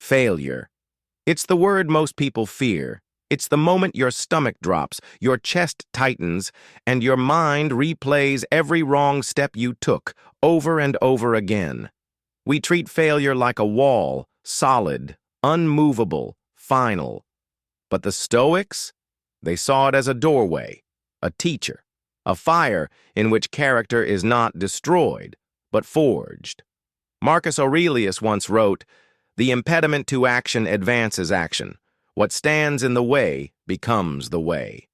Failure. It's the word most people fear. It's the moment your stomach drops, your chest tightens, and your mind replays every wrong step you took, over and over again. We treat failure like a wall, solid, unmovable, final. But the Stoics? They saw it as a doorway, a teacher, a fire in which character is not destroyed, but forged. Marcus Aurelius once wrote, "The impediment to action advances action. What stands in the way becomes the way."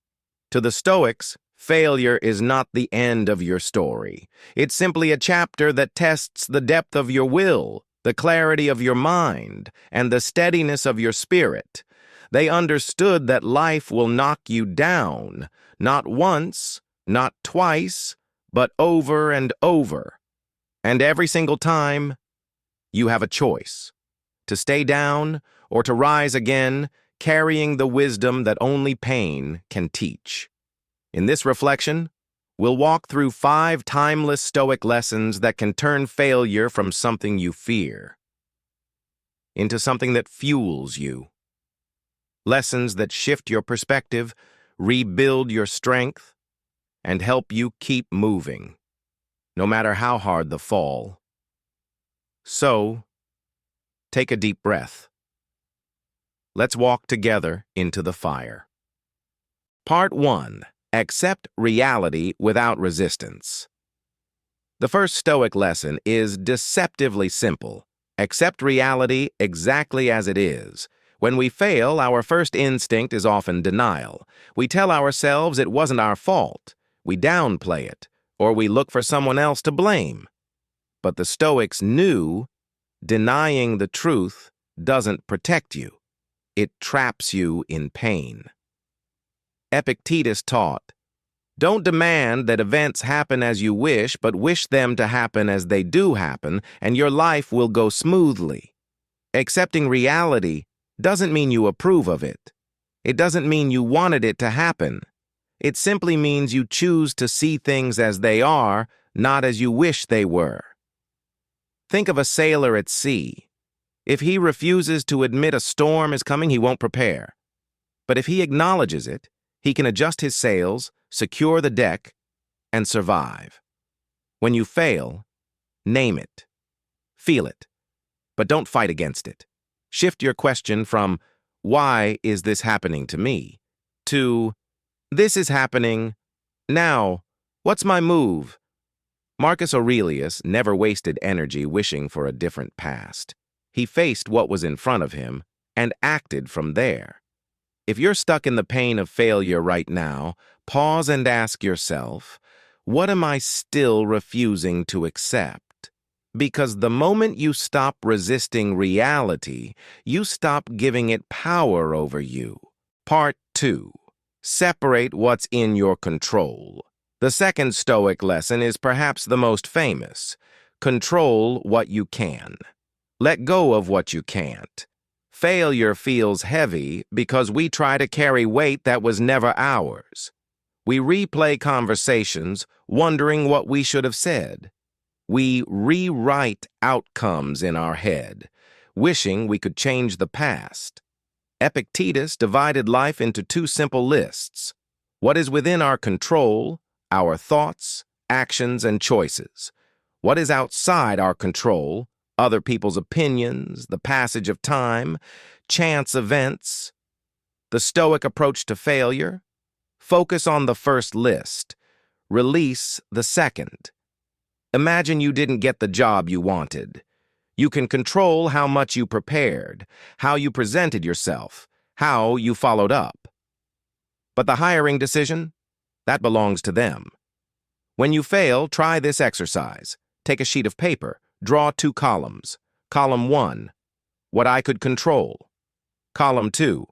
To the Stoics, failure is not the end of your story. It's simply a chapter that tests the depth of your will, the clarity of your mind, and the steadiness of your spirit. They understood that life will knock you down, not once, not twice, but over and over. And every single time, you have a choice: to stay down or to rise again, carrying the wisdom that only pain can teach. In this reflection, we'll walk through 5 timeless Stoic lessons that can turn failure from something you fear into something that fuels you. Lessons that shift your perspective, rebuild your strength, and help you keep moving, no matter how hard the fall. So, take a deep breath. Let's walk together into the fire. Part 1. Accept reality without resistance. The first Stoic lesson is deceptively simple. Accept reality exactly as it is. When we fail, our first instinct is often denial. We tell ourselves it wasn't our fault. We downplay it, or we look for someone else to blame. But the Stoics knew denying the truth doesn't protect you. It traps you in pain. Epictetus taught, "Don't demand that events happen as you wish, but wish them to happen as they do happen, and your life will go smoothly." Accepting reality doesn't mean you approve of it. It doesn't mean you wanted it to happen. It simply means you choose to see things as they are, not as you wish they were. Think of a sailor at sea. If he refuses to admit a storm is coming, he won't prepare. But if he acknowledges it, he can adjust his sails, secure the deck, and survive. When you fail, name it. Feel it. But don't fight against it. Shift your question from, "Why is this happening to me?" to, "This is happening. Now, what's my move?" Marcus Aurelius never wasted energy wishing for a different past. He faced what was in front of him and acted from there. If you're stuck in the pain of failure right now, pause and ask yourself, what am I still refusing to accept? Because the moment you stop resisting reality, you stop giving it power over you. Part 2. Separate what's in your control. The second Stoic lesson is perhaps the most famous. Control what you can. Let go of what you can't. Failure feels heavy because we try to carry weight that was never ours. We replay conversations, wondering what we should have said. We rewrite outcomes in our head, wishing we could change the past. Epictetus divided life into 2 simple lists: what is within our control, our thoughts, actions, and choices; what is outside our control, other people's opinions, the passage of time, chance events. The Stoic approach to failure: focus on the first list, release the second. Imagine you didn't get the job you wanted. You can control how much you prepared, how you presented yourself, how you followed up. But the hiring decision? That belongs to them. When you fail, try this exercise. Take a sheet of paper. Draw 2 columns. Column 1, what I could control. Column 2,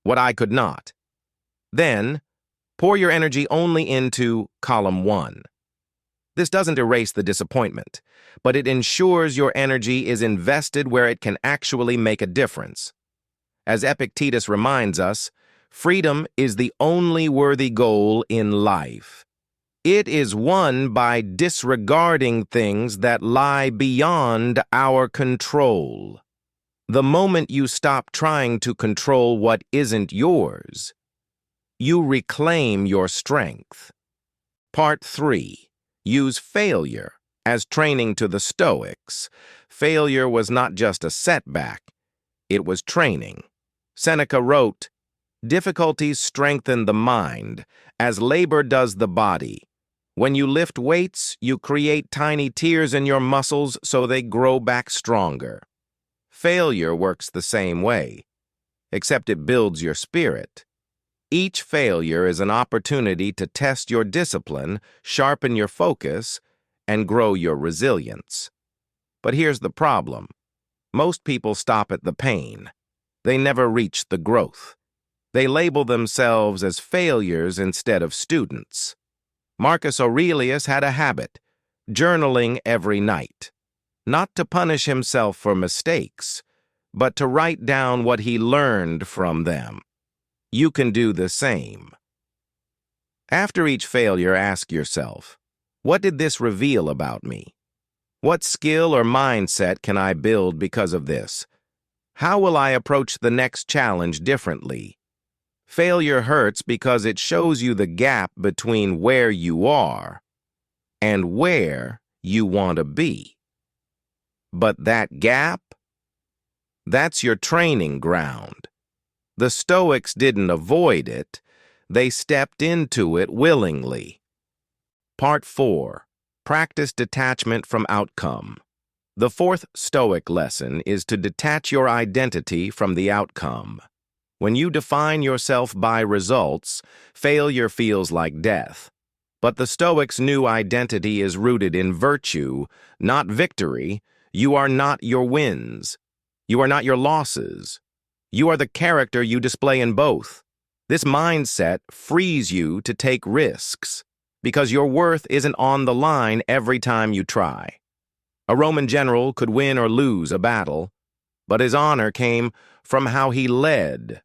what I could not. Then, pour your energy only into column 1. This doesn't erase the disappointment, but it ensures your energy is invested where it can actually make a difference. As Epictetus reminds us, freedom is the only worthy goal in life. It is won by disregarding things that lie beyond our control. The moment you stop trying to control what isn't yours, you reclaim your strength. Part 3. Use failure as training. To the Stoics, failure was not just a setback, it was training. Seneca wrote, "Difficulties strengthen the mind, as labor does the body. When you lift weights, you create tiny tears in your muscles so they grow back stronger." Failure works the same way, except it builds your spirit. Each failure is an opportunity to test your discipline, sharpen your focus, and grow your resilience. But here's the problem. Most people stop at the pain. They never reach the growth. They label themselves as failures instead of students. Marcus Aurelius had a habit, journaling every night, not to punish himself for mistakes, but to write down what he learned from them. You can do the same. After each failure, ask yourself, what did this reveal about me? What skill or mindset can I build because of this? How will I approach the next challenge differently? Failure hurts because it shows you the gap between where you are and where you want to be. But that gap, that's your training ground. The Stoics didn't avoid it, they stepped into it willingly. Part 4. Practice detachment from outcome. The fourth Stoic lesson is to detach your identity from the outcome. When you define yourself by results, failure feels like death. But the Stoics' new identity is rooted in virtue, not victory. You are not your wins. You are not your losses. You are the character you display in both. This mindset frees you to take risks, because your worth isn't on the line every time you try. A Roman general could win or lose a battle, but his honor came from how he led,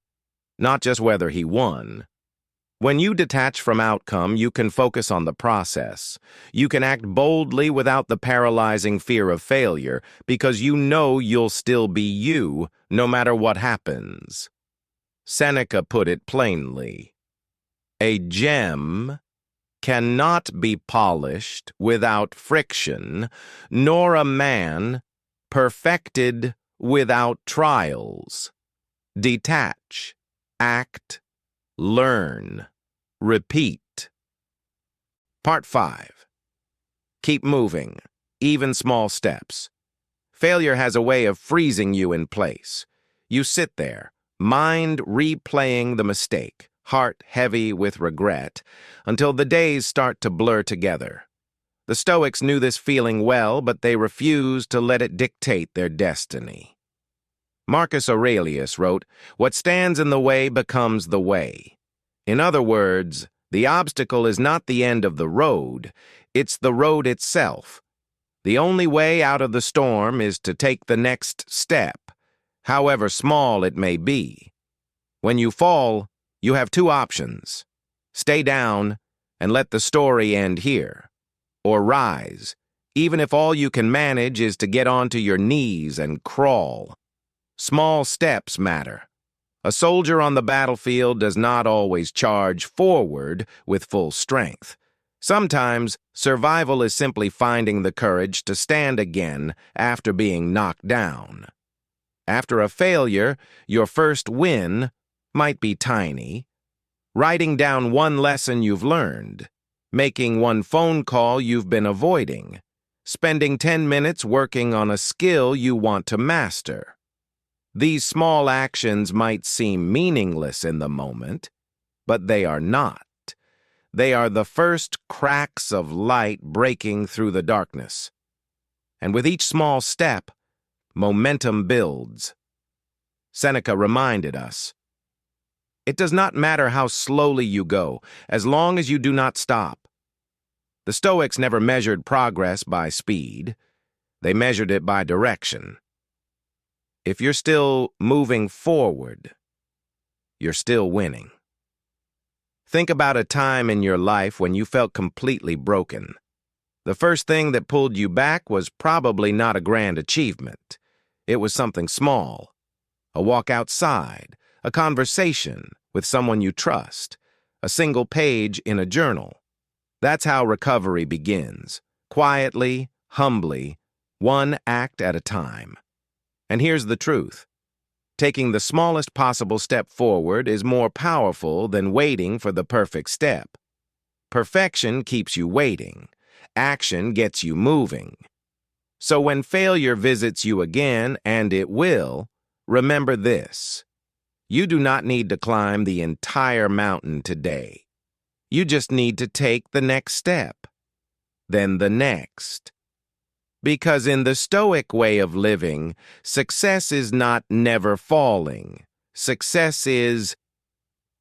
not just whether he won. When you detach from outcome, you can focus on the process. You can act boldly without the paralyzing fear of failure, because you know you'll still be you, no matter what happens. Seneca put it plainly. A gem cannot be polished without friction, nor a man perfected without trials. Detach, act, learn, repeat. Part 5. Keep moving, even small steps. Failure has a way of freezing you in place. You sit there, mind replaying the mistake, heart heavy with regret, until the days start to blur together. The Stoics knew this feeling well, but they refused to let it dictate their destiny. Marcus Aurelius wrote, "What stands in the way becomes the way." In other words, the obstacle is not the end of the road, it's the road itself. The only way out of the storm is to take the next step, however small it may be. When you fall, you have two options. Stay down and let the story end here, or rise, even if all you can manage is to get onto your knees and crawl. Small steps matter. A soldier on the battlefield does not always charge forward with full strength. Sometimes, survival is simply finding the courage to stand again after being knocked down. After a failure, your first win might be tiny. Writing down one lesson you've learned, making one phone call you've been avoiding, spending 10 minutes working on a skill you want to master. These small actions might seem meaningless in the moment, but they are not. They are the first cracks of light breaking through the darkness. And with each small step, momentum builds. Seneca reminded us, "It does not matter how slowly you go, as long as you do not stop." The Stoics never measured progress by speed. They measured it by direction. If you're still moving forward, you're still winning. Think about a time in your life when you felt completely broken. The first thing that pulled you back was probably not a grand achievement. It was something small, a walk outside, a conversation with someone you trust, a single page in a journal. That's how recovery begins, quietly, humbly, one act at a time. And here's the truth. Taking the smallest possible step forward is more powerful than waiting for the perfect step. Perfection keeps you waiting. Action gets you moving. So when failure visits you again, and it will, remember this. You do not need to climb the entire mountain today. You just need to take the next step, then the next. Because in the Stoic way of living, success is not never falling. Success is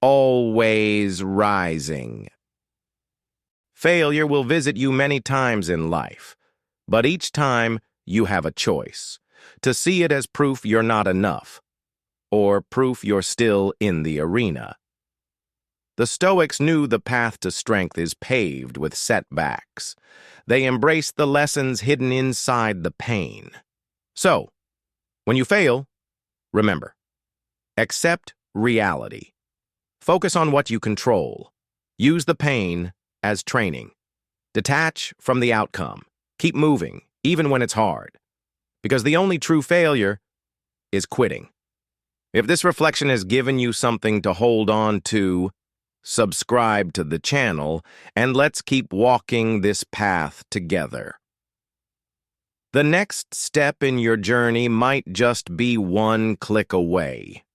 always rising. Failure will visit you many times in life, but each time you have a choice: to see it as proof you're not enough, or proof you're still in the arena. The Stoics knew the path to strength is paved with setbacks. They embraced the lessons hidden inside the pain. So, when you fail, remember, accept reality. Focus on what you control. Use the pain as training. Detach from the outcome. Keep moving, even when it's hard. Because the only true failure is quitting. If this reflection has given you something to hold on to, subscribe to the channel, and let's keep walking this path together. The next step in your journey might just be one click away.